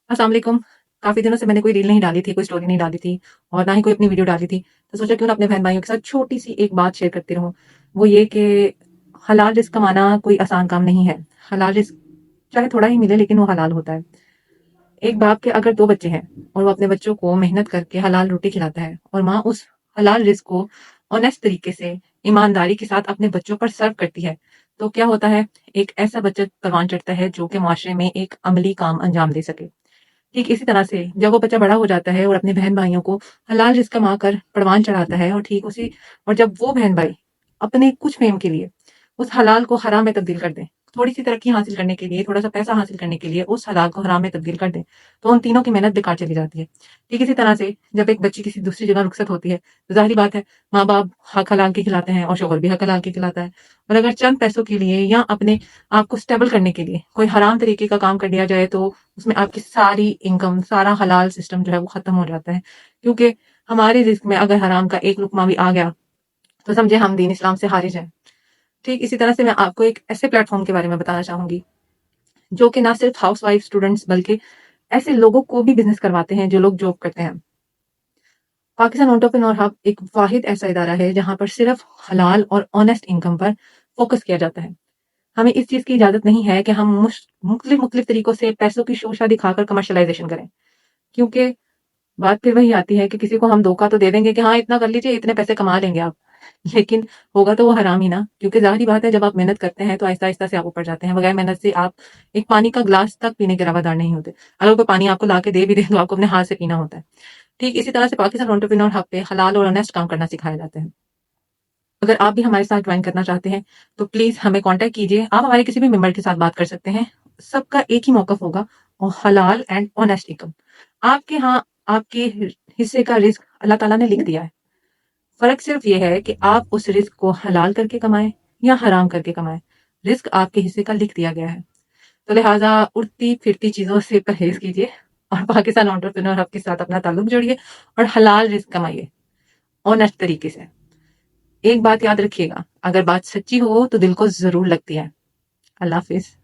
अस्सलाम वालेकुम। काफ़ी दिनों से मैंने कोई रील नहीं डाली थी, कोई स्टोरी नहीं डाली थी और ना ही कोई अपनी वीडियो डाली थी। तो सोचा क्यों ना अपने बहन-भाइयों के साथ छोटी-सी एक बात शेयर करती रहूँ। वो ये कि हलाल रिज़्क कमाना कोई आसान काम नहीं है। हलाल रिज़्क चाहे थोड़ा ही मिले लेकिन वो हलाल होता है। एक बाप के अगर 2 बच्चे हैं और वो अपने बच्चों को मेहनत करके हलाल रोटी खिलाता है और माँ उस हलाल रिज़्क को ऑनेस्ट तरीके से, ईमानदारी के साथ अपने बच्चों पर सर्व करती है, तो क्या होता है? एक ऐसा बच्चा परवान चढ़ता है जो कि माशरे में एक अमली काम अंजाम दे सके। ठीक इसी तरह से जब वो बच्चा बड़ा हो जाता है और अपने बहन-भाइयों को हलाल रिज़्क कमाकर परवान चढ़ाता है और ठीक उसी और जब वो बहन-भाई अपने कुछ फेम के लिए उस हलाल को हराम में तब्दील कर दें, थोड़ी-सी तरक्की हासिल करने के लिए, थोड़ा-सा पैसा हासिल करने के लिए उस हलाल को हराम में तब्दील कर दें, तो उन तीनों की मेहनत बेकार चली जाती है। ठीक इसी तरह से जब एक बच्ची किसी दूसरी जगह रुखसत होती है, तो ज़ाहिर-सी बात है माँ-बाप हक हलाल के खिलाते हैं और शौहर भी हक हलाल के खिलाता है। और अगर चंद पैसों के लिए या अपने आप को स्टेबल करने के लिए कोई हराम तरीके का काम कर लिया जाए तो उसमें आपकी सारी इनकम, सारा हलाल सिस्टम जो है वो खत्म हो जाता है। क्योंकि हमारे रिज़्क में अगर हराम का एक लुक़मा भी आ गया, तो समझे हम दीन इस्लाम से खारिज हैं। ठीक इसी तरह से मैं आपको एक ऐसे प्लेटफ़ॉर्म के बारे में बताना चाहूँगी, जो कि ना सिर्फ़ हाउसवाइफ स्टूडेंट्स बल्कि ऐसे लोगों को भी बिज़नेस करवाते हैं जो लोग जॉब करते हैं। पाकिस्तान एंटरप्रेन्योर हब एक वाहिद ऐसा इदारा है जहाँ पर सिर्फ़ हलाल और ऑनेस्ट इनकम पर फ़ोकस किया जाता है। हमें इस चीज़ की इजाज़त नहीं है कि हम मुख्तलिफ़ तरीकों से पैसों की शोषा दिखाकर कमर्शियलाइज़ेशन करें। क्योंकि बात फिर वही आती है कि किसी को हम धोखा तो दे देंगे कि हाँ, इतना कर लीजिए, इतने पैसे कमा लेंगे आप। लेकिन होगा तो वो हराम ही ना, क्योंकि ज़ाहिर-सी बात है जब आप मेहनत करते हैं तो आहिस्ता-आहिस्ता से आप ऊपर जाते हैं। बगैर मेहनत से आप एक पानी का ग्लास तक पीने के रवादार नहीं होते। अगर कोई पानी आपको ला के दे भी दे तो आपको अपने हाथ से पीना होता है। ठीक इसी तरह से पाकिस्तान एंटरप्रेन्योर हब पे हलाल और ऑनेस्ट काम करना सिखाया जाता है। अगर आप भी हमारे साथ ज्वाइन करना चाहते हैं, तो प्लीज़ हमें कॉन्टैक्ट कीजिए। आप हमारे किसी भी मेंबर के साथ बात कर सकते हैं। सबका एक ही मौक़िफ़ होगा और हलाल एंड ऑनेस्ट इनकम। आपके यहाँ आपके हिस्से का रिज़्क अल्लाह ताला ने लिख दिया है। फ़र्क सिर्फ़ ये है कि आप उस रिज़्क को हलाल करके कमाएँ या हराम करके कमाएँ। रिज़्क आपके हिस्से का लिख दिया गया है। तो लिहाज़ा उड़ती-फिरती चीज़ों से परहेज़ कीजिए और पाकिस्तान एंटरप्रेन्योर हब के साथ अपना ताल्लुक जोड़िए और हलाल रिज़्क कमाइए, ऑनेस्ट तरीके से। एक बात याद रखिएगा, अगर बात सच्ची हो तो दिल को ज़रूर लगती है। अल्लाह हाफ़िज़।